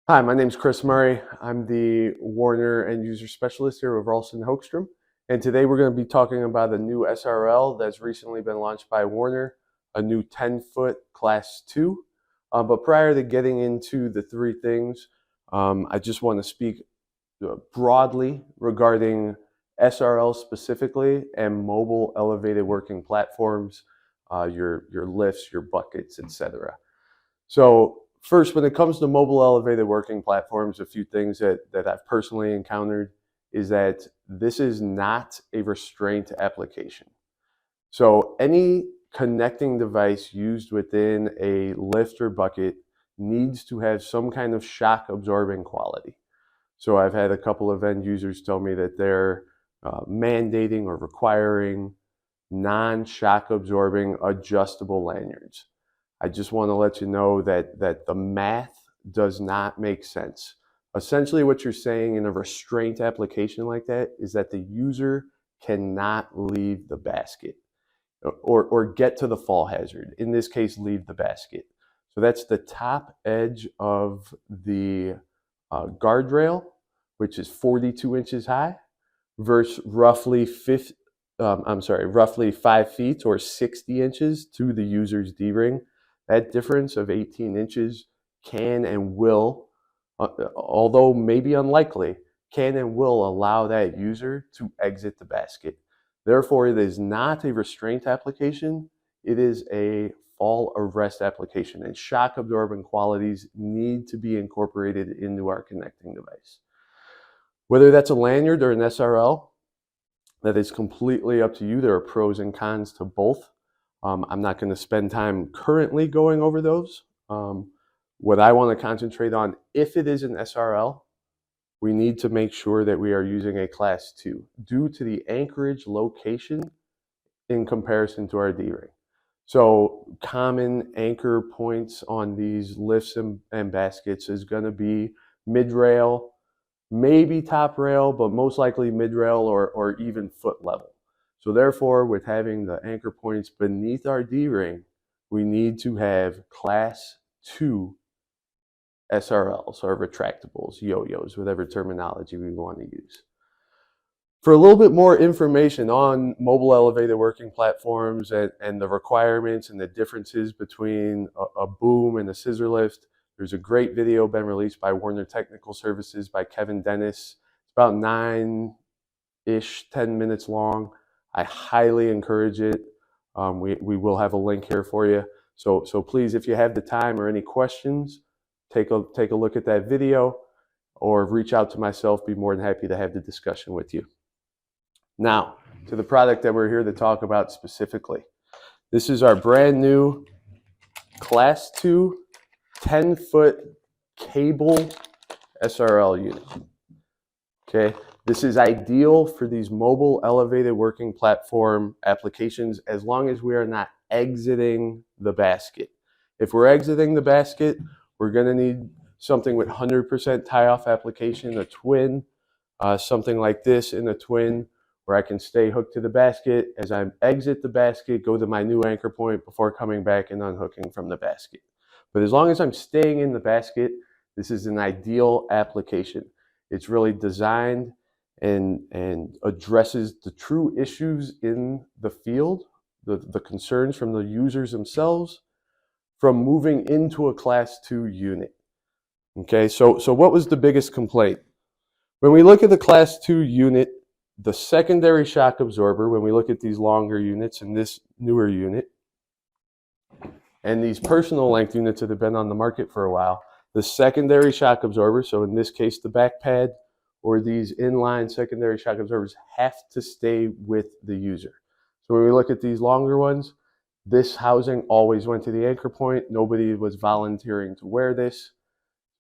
Hi, my name is Chris Murray. I'm the Warner End User Specialist here with Ralston Hoekstrom. And today we're going to be talking about a new SRL that's recently been launched by Warner, a new 10-foot Class 2. But prior to getting into the three things, I just want to speak broadly regarding SRL specifically and mobile elevated working platforms, your lifts, your buckets, etc. So first, when it comes to mobile elevated working platforms, a few things that I've personally encountered is that this is not a restraint application. So any connecting device used within a lift or bucket needs to have some kind of shock absorbing quality. So I've had a couple of end users tell me that they're mandating or requiring non-shock absorbing adjustable lanyards. I just want to let you know that the math does not make sense. Essentially what you're saying in a restraint application like that is that the user cannot leave the basket or get to the fall hazard. In this case, leave the basket. So that's the top edge of the guardrail, which is 42 inches high, versus roughly 5 feet or 60 inches to the user's D-ring. That difference of 18 inches can and will, although maybe unlikely, can and will allow that user to exit the basket. Therefore, it is not a restraint application. It is a fall arrest application, and shock absorbing qualities need to be incorporated into our connecting device. Whether that's a lanyard or an SRL, that is completely up to you. There are pros and cons to both. I'm not going to spend time currently going over those. What I want to concentrate on, if it is an SRL, we need to make sure that we are using a Class 2 due to the anchorage location in comparison to our D-ring. So common anchor points on these lifts and baskets is going to be mid-rail, maybe top rail, but most likely mid-rail or even foot level. So therefore, with having the anchor points beneath our D-ring, we need to have Class 2 SRLs or retractables, yo-yos, whatever terminology we want to use. For a little bit more information on mobile elevated working platforms and the requirements and the differences between a boom and a scissor lift, there's a great video been released by Warner Technical Services by Kevin Dennis. It's about 9-ish, 10 minutes long. I highly encourage it. We will have a link here for you. So please, if you have the time or any questions, take a look at that video or reach out to myself. Be more than happy to have the discussion with you. Now, to the product that we're here to talk about specifically. This is our brand new Class 2 10-foot cable SRL unit. Okay, this is ideal for these mobile elevated working platform applications as long as we are not exiting the basket. If we're exiting the basket, we're going to need something with 100% tie-off application, a twin, something like this in a twin where I can stay hooked to the basket. As I exit the basket, go to my new anchor point before coming back and unhooking from the basket. But as long as I'm staying in the basket, this is an ideal application. It's really designed and addresses the true issues in the field, the concerns from the users themselves, from moving into a Class 2 unit. Okay, so what was the biggest complaint? When we look at the Class 2 unit, the secondary shock absorber, when we look at these longer units and this newer unit, and these personal length units that have been on the market for a while, the secondary shock absorber, so in this case the back pad, or these inline secondary shock absorbers have to stay with the user. So when we look at these longer ones, this housing always went to the anchor point. Nobody was volunteering to wear this.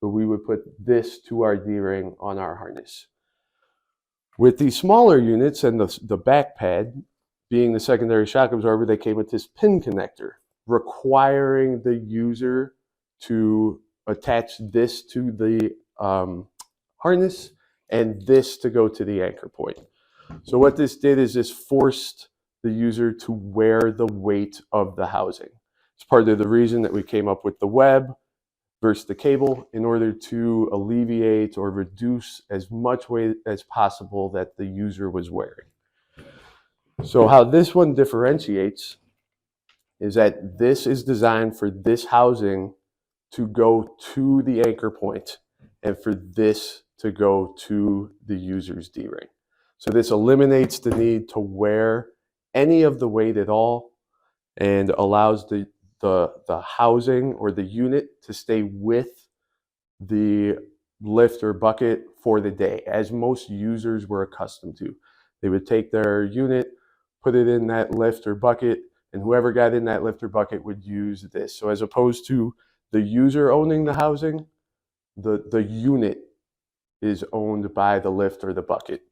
So we would put this to our D-ring on our harness. With these smaller units and the back pad being the secondary shock absorber, they came with this pin connector, requiring the user to attach this to the harness and this to go to the anchor point. So what this did is this forced the user to wear the weight of the housing. It's part of the reason that we came up with the web, versus the cable in order to alleviate or reduce as much weight as possible that the user was wearing. So how this one differentiates is that this is designed for this housing to go to the anchor point and for this to go to the user's D-ring. So this eliminates the need to wear any of the weight at all and allows the housing or the unit to stay with the lift or bucket for the day, as most users were accustomed to. They would take their unit, put it in that lift or bucket, and whoever got in that lift or bucket would use this. So as opposed to the user owning the housing, the unit is owned by the lift or the bucket.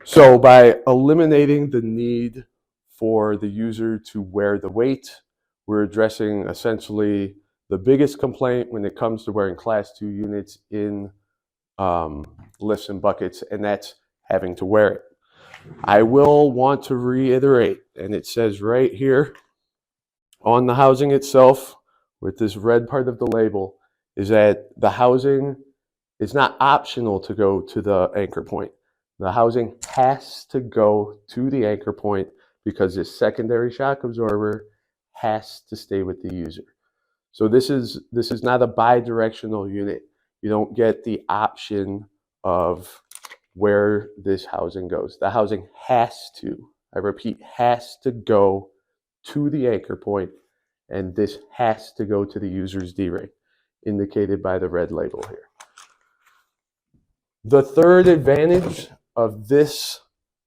So by eliminating the need for the user to wear the weight, we're addressing essentially the biggest complaint when it comes to wearing Class 2 units in lifts and buckets, and that's having to wear it. I will want to reiterate, and it says right here on the housing itself, with this red part of the label, is that the housing is not optional to go to the anchor point. The housing has to go to the anchor point because this secondary shock absorber has to stay with the user. So this is not a bi-directional unit. You don't get the option of where this housing goes. The housing has to, I repeat, has to go to the anchor point, and this has to go to the user's D-ring, indicated by the red label here. The third advantage of this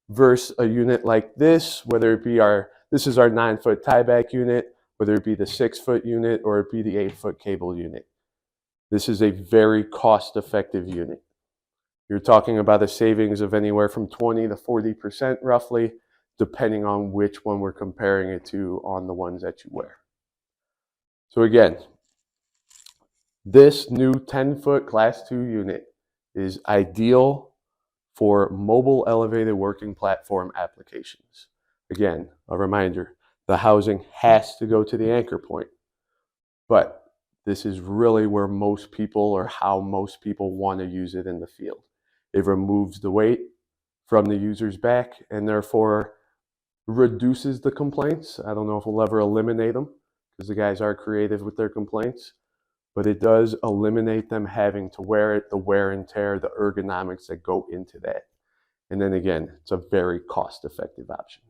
versus a unit like this, whether it be this is our 9-foot tieback unit, whether it be the 6-foot unit or it be the 8-foot cable unit. This is a very cost-effective unit. You're talking about a savings of anywhere from 20 to 40% roughly, depending on which one we're comparing it to on the ones that you wear. So again, this new 10-foot Class 2 unit is ideal for mobile elevated working platform applications. Again, a reminder, the housing has to go to the anchor point, but this is really where most people, or how most people, want to use it in the field. It removes the weight from the user's back and therefore reduces the complaints. I don't know if we'll ever eliminate them because the guys are creative with their complaints, but it does eliminate them having to wear it, the wear and tear, the ergonomics that go into that. And then again, it's a very cost-effective option.